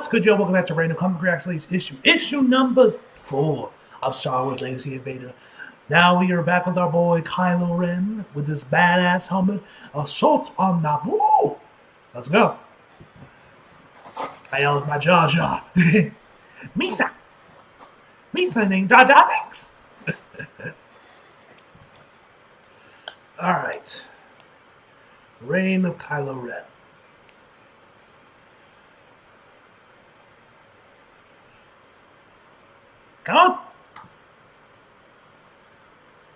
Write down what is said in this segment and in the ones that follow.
What's good, y'all? Welcome back to Random Comic Reactions issue number 4 of Star Wars Legacy of Vader. Now we are back with our boy Kylo Ren with his badass helmet, Assault on Naboo. Let's go. I yell at my Jar Jar. Misa. Misa named Jar Jar Binks. Alright. Reign of Kylo Ren. Come on.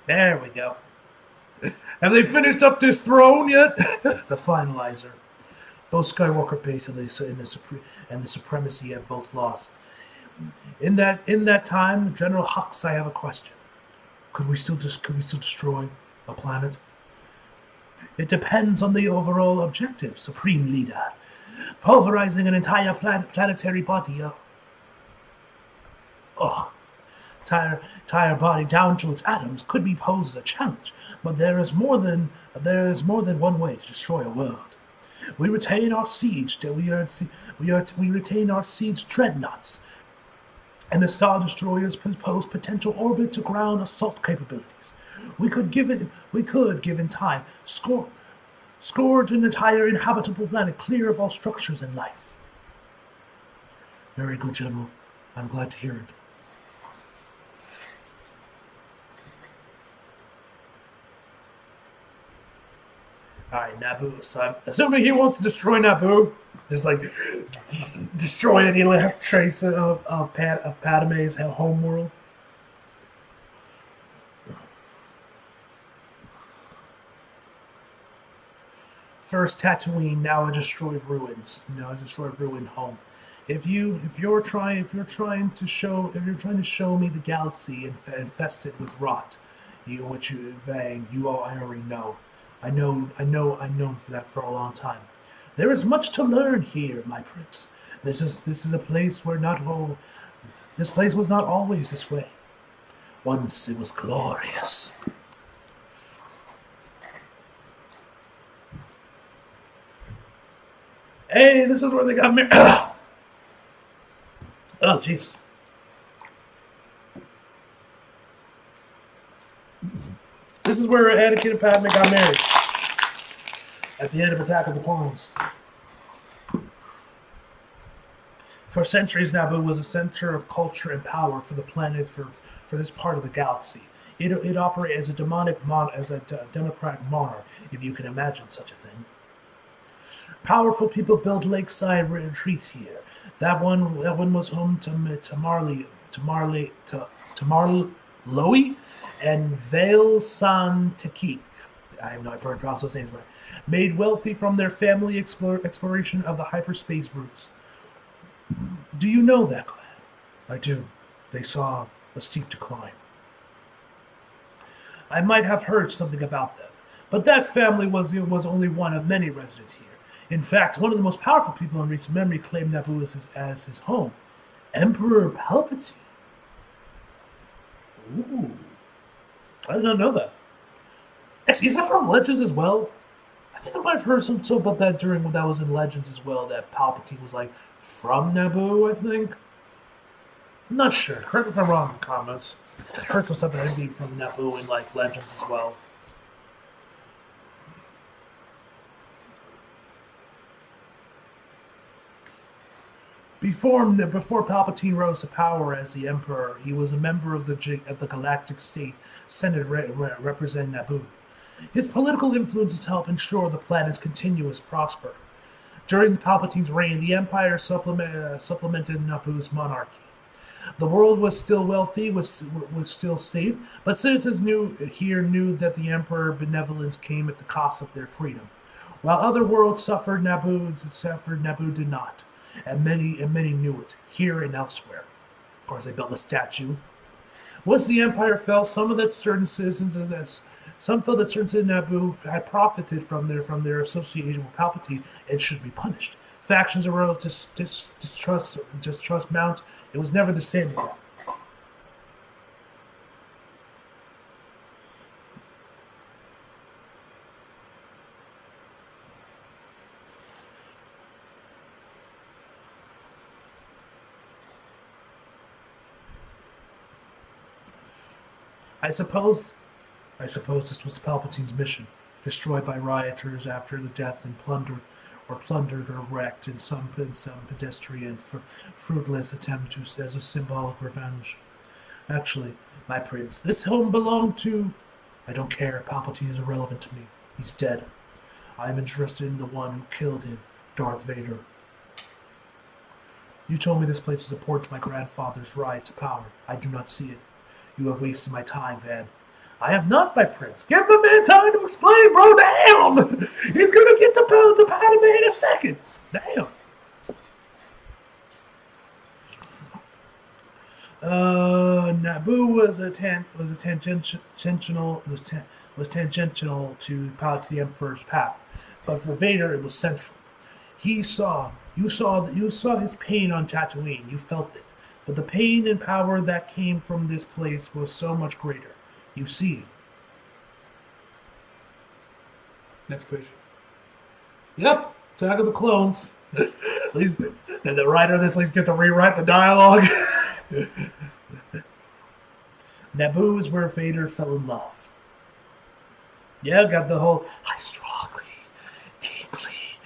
There we go. Have they finished up this throne yet? The finalizer. Both Skywalker base and the supremacy have both lost. In that time, General Hux, I have a question. Could we still destroy a planet? It depends on the overall objective, Supreme Leader. Pulverizing an entire planetary body. Entire body down to its atoms could be posed as a challenge, but there is more than one way to destroy a world. We retain our siege. We retain our siege dreadnoughts, and the Star Destroyers pose potential orbit-to-ground assault capabilities. We could, given time, scourge an entire inhabitable planet clear of all structures and life. Very good, General. I'm glad to hear it. Alright, Naboo. So I'm assuming he wants to destroy Naboo. Just like destroy any left trace of Padme's homeworld. First Tatooine, now a destroyed ruins. Now a destroyed ruined home. If you're trying to show me the galaxy infested with rot, I already know. I've known for that for a long time. There is much to learn here, my prince. This is a place where this place was not always this way. Once it was glorious. Hey, this is where they got married. Oh, Jesus. This is where Anakin and Padme got married. At the end of Attack of the Clones. For centuries, Naboo was a center of culture and power for the planet, for this part of the galaxy. It operated as a democratic monarch, if you can imagine such a thing. Powerful people built lakeside retreats here. That one was home to Marlowe and Vale San Tekik. I have no idea if I pronounced those names right. Made wealthy from their family exploration of the hyperspace routes. Do you know that clan? I do. They saw a steep decline. I might have heard something about them, but that family was only one of many residents here. In fact, one of the most powerful people in recent memory claimed Naboo as his home. Emperor Palpatine. Ooh. I did not know that. Actually, is that from Legends as well? I think I might have heard something about that during when that was in Legends as well, that Palpatine was like from Naboo, I think. I'm not sure. Correct me if I'm wrong in the comments. I heard some stuff that had been from Naboo in like Legends as well. Before Palpatine rose to power as the Emperor, he was a member of the Galactic State Senate representing Naboo. His political influences helped ensure the planet's continuous prosper. During Palpatine's reign, the Empire supplemented Naboo's monarchy. The world was still wealthy, was still safe, but citizens knew that the Emperor's benevolence came at the cost of their freedom. While other worlds suffered, Naboo did not. And many knew it, here and elsewhere. Of course, they built a statue. Once the Empire fell, some felt that certain citizens of Naboo had profited from their association with Palpatine and should be punished. Factions arose, distrust mount. It was never the same again. I suppose I suppose this was Palpatine's mission, destroyed by rioters after the death and plundered or wrecked in some pedestrian, fruitless attempt to as a symbolic revenge. Actually, my prince, this home belonged to. I don't care. Palpatine is irrelevant to me. He's dead. I am interested in the one who killed him, Darth Vader. You told me this place is a port to my grandfather's rise to power. I do not see it. You have wasted my time, Van. I have not, my prince. Give the man time to explain, bro. Damn! He's gonna get the Padme in a second. Damn. Naboo was tangential to the Emperor's path, but for Vader it was central. You saw his pain on Tatooine. You felt it, but the pain and power that came from this place was so much greater. You see. Next question. Yep, Attack of the Clones. At least did the writer of this at least get to rewrite the dialogue? Naboo is where Vader fell in love. Yeah, got the whole I strongly, deeply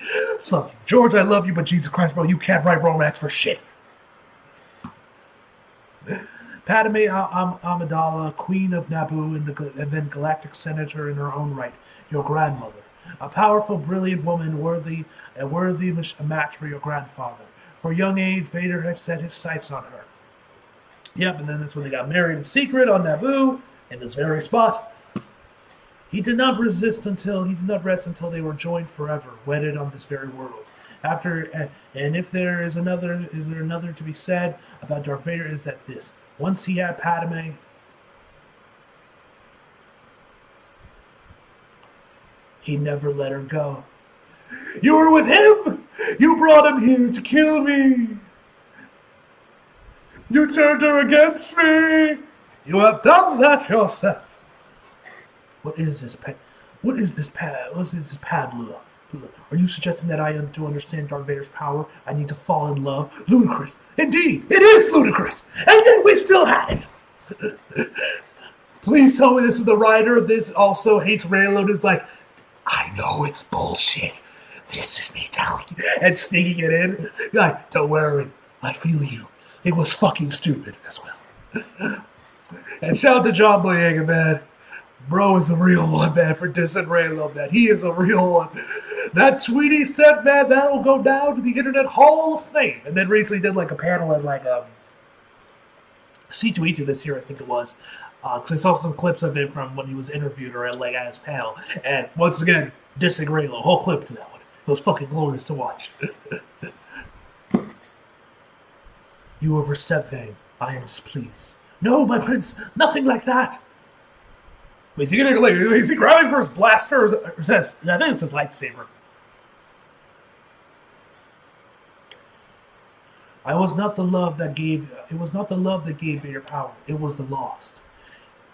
love you. George, I love you, but Jesus Christ, bro, you can't write romance for shit. Padme Amidala, Queen of Naboo, and then Galactic Senator in her own right, your grandmother. A powerful, brilliant woman, a worthy match for your grandfather. For young age, Vader had set his sights on her. Yep, and then that's when they got married in secret on Naboo, in this very spot. He did not rest until they were joined forever, wedded on this very world. And if there is another to be said about Darth Vader is that this. Once he had Padme, he never let her go. You were with him! You brought him here to kill me! You turned her against me! You have done that yourself! What is this Padlua? Are you suggesting that to understand Darth Vader's power, I need to fall in love? Ludicrous. Indeed, it is ludicrous. And yet we still had it. Please tell me this is the writer of this also hates Raylo. Is like, I know it's bullshit. This is me telling you. And sneaking it in. You're like, don't worry. I feel you. It was fucking stupid as well. And shout out to John Boyega, man. Bro is a real one, man, for dissing Raylo, man. He is a real one. That tweet he said, man, that'll go down to the Internet Hall of Fame. And then recently did like a panel at like C2E2 this year, I think it was. Because I saw some clips of it from when he was interviewed or like at his panel. And once again, dissing Raylo. Whole clip to that one. It was fucking glorious to watch. You overstepped, Vane. I am displeased. No, my prince, nothing like that. Wait, is he grabbing for his blaster or is that, I think it's his lightsaber. It was not the love that gave Vader power. It was the lost.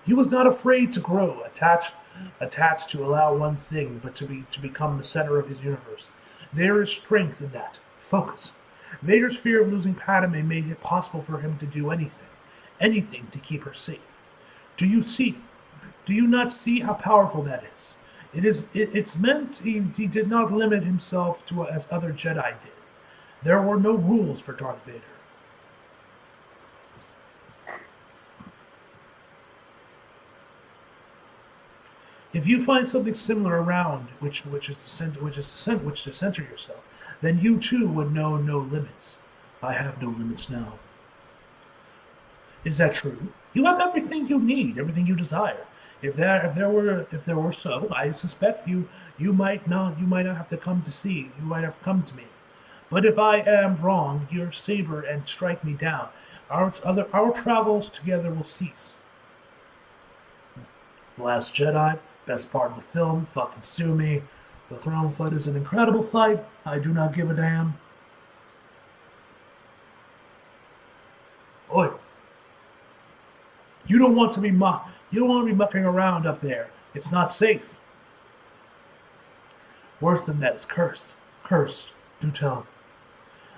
He was not afraid to grow, attached to allow one thing, but to become the center of his universe. There is strength in that. Focus. Vader's fear of losing Padme made it possible for him to do anything to keep her safe. Do you not see how powerful that is? It's meant he did not limit himself to as other Jedi did. There were no rules for Darth Vader. If you find something similar around, which to center yourself, then you too would know no limits. I have no limits now. Is that true? You have everything you need, everything you desire. If there were so, I suspect you might not have to come to see. You might have come to me. But if I am wrong, your saber and strike me down. Our travels together will cease. Last Jedi, best part of the film. Fucking sue me. The throne fight is an incredible fight. I do not give a damn. Oi. You don't want to be mucking around up there. It's not safe. Worse than that is cursed. Cursed. Do tell.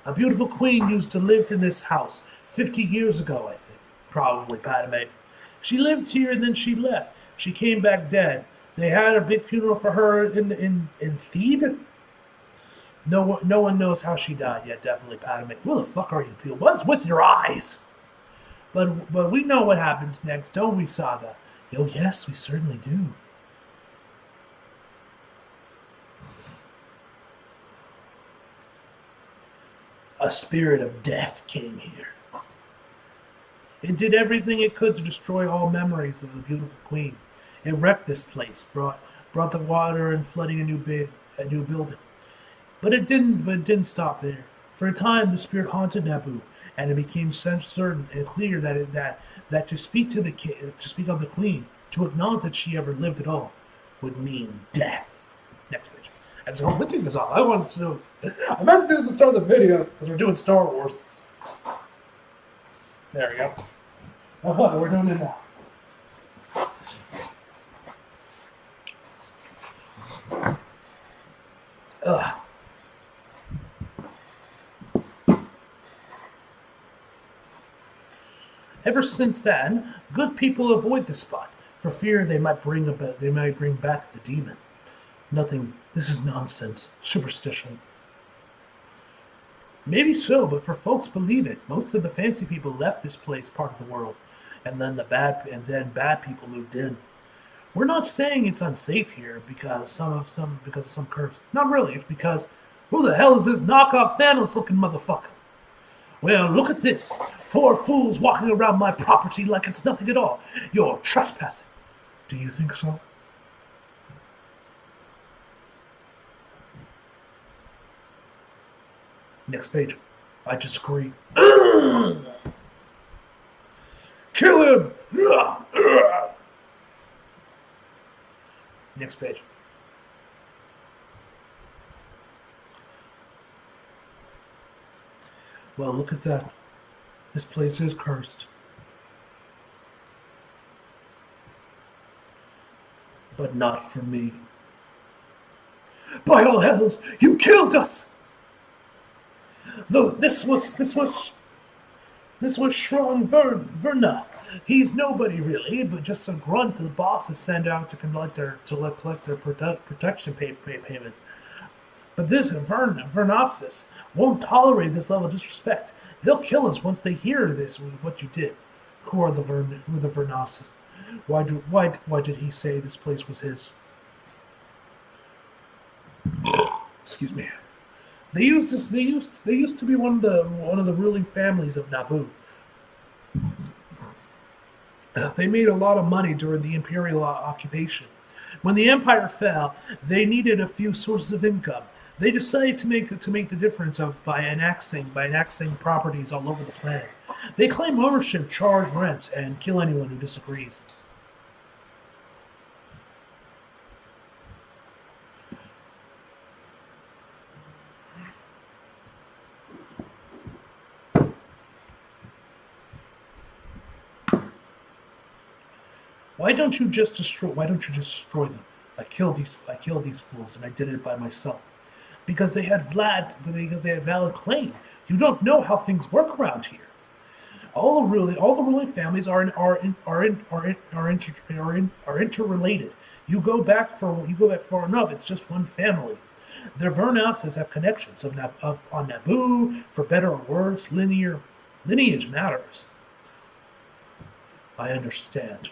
A beautiful queen used to live in this house 50 years ago, I think. Probably, Padme. She lived here and then she left. She came back dead. They had a big funeral for her in Theed. No one knows how she died yet. Definitely Padme. Who the fuck are you people? What's with your eyes? But we know what happens next, don't we, Saga? Oh yes, we certainly do. A spirit of death came here. It did everything it could to destroy all memories of the beautiful queen. It wrecked this place, brought the water and flooding a new building. But it didn't stop there. For a time, the spirit haunted Naboo, and it became certain and clear that to speak of the queen, to acknowledge that she ever lived at all, would mean death. Next page. And so let's take this off. I meant to do this at the start of the video because we're doing Star Wars. There we go. Oh, look, we're doing it now. Ugh. Ever since then, good people avoid the spot for fear they might bring back the demon. Nothing. This is nonsense. Superstition. Maybe so, but for folks believe it. Most of the fancy people left this part of the world, and then bad people moved in. We're not saying it's unsafe here because of some curse. Not really. It's because who the hell is this knockoff Thanos looking motherfucker? Well, look at this. 4 fools walking around my property like it's nothing at all. You're trespassing. Do you think so? Next page. I disagree. Kill him! Next page. Well, look at that. This place is cursed. But not for me. By all hells, you killed us! This was Shron Verna. He's nobody really, but just a grunt the bosses send out to collect their protection payments. But this Vernasis won't tolerate this level of disrespect. They'll kill us once they hear what you did. Who are the Vernasis? Why did he say this place was his? Excuse me. They used to be one of the ruling families of Naboo. They made a lot of money during the Imperial occupation. When the Empire fell, they needed a few sources of income. They decided to make the difference by annexing properties all over the planet. They claim ownership, charge rents, and kill anyone who disagrees. Why don't you just destroy them? I killed these fools, and I did it by myself. Because they had valid claim. You don't know how things work around here. All the ruling families are interrelated. You go back far enough, it's just one family. Their Vernasses have connections on Naboo. For better or worse, lineage matters. I understand.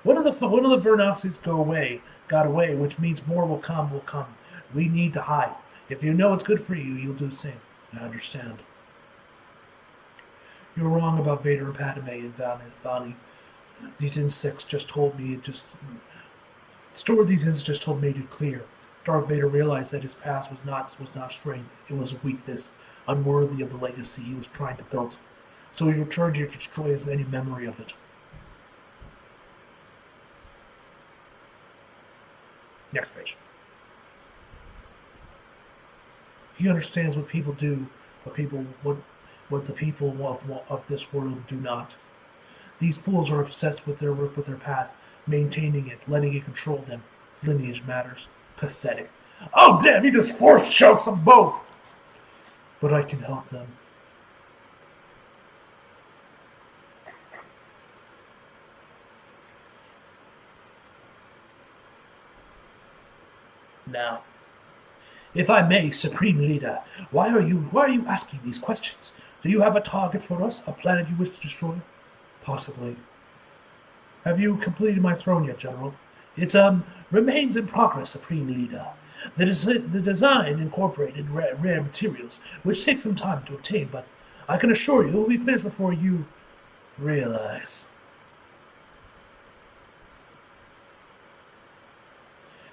One of the Vernasses got away, which means more will come. We need to hide. If you know what's good for you, you'll do the same. I understand. You're wrong about Vader and Padme and Vani. These insects just told me made it clear. Darth Vader realized that his past was not strength. It was weakness, unworthy of the legacy he was trying to build. So he returned here to destroy any memory of it. Next page. He understands what people do, what the people of this world do not. These fools are obsessed with their past, maintaining it, letting it control them. Lineage matters. Pathetic. Oh damn! He just force chokes them both. But I can help them. Now, if I may, Supreme Leader, why are you asking these questions? Do you have a target for us? A planet you wish to destroy? Possibly. Have you completed my throne yet, General? It remains in progress, Supreme Leader. The design incorporated rare materials, which take some time to obtain, but I can assure you it will be finished before you realize.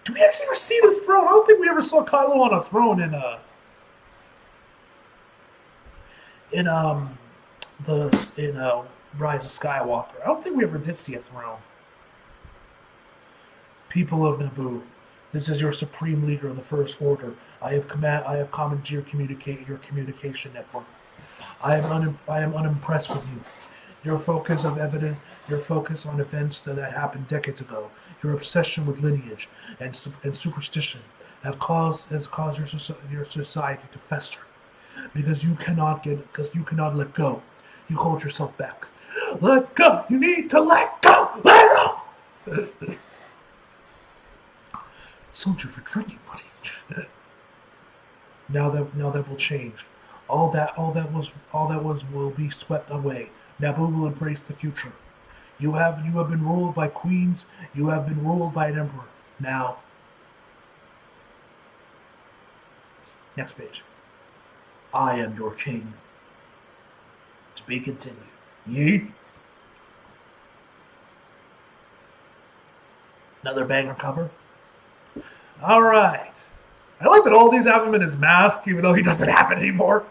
Do we actually ever see this throne? I don't think we ever saw Kylo on a throne in Rise of Skywalker. I don't think we ever did see a throne. People of Naboo, this is your supreme leader of the First Order. I have commandeered your communication network. I am unimpressed with you. Your focus on events that happened decades ago, your obsession with lineage and superstition has caused your society to fester. Because you cannot let go. You hold yourself back. Let go. You need to let go. Let go. Salute you for drinking, buddy. Now that will change. All that was will be swept away. Naboo will embrace the future. You have been ruled by queens. You have been ruled by an emperor. Now, next page. I am your king. To be continued. Yeet. Another banger cover. All right. I like that all these have him in his mask, even though he doesn't have it anymore.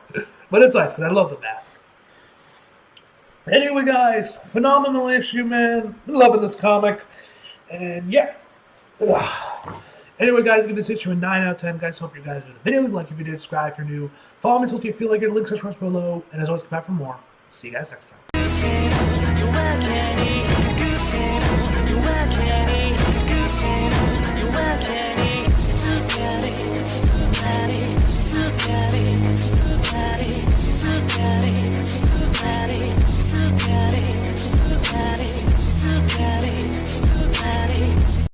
But it's nice, because I love the mask. Anyway, guys, phenomenal issue, man. I'm loving this comic. And yeah. Anyway, guys, give this issue a 9 out of 10. Guys, hope you guys enjoyed the video. Like if you did, subscribe if you're new. Follow me until you feel like it. Links are below. And as always, come back for more. See you guys next time.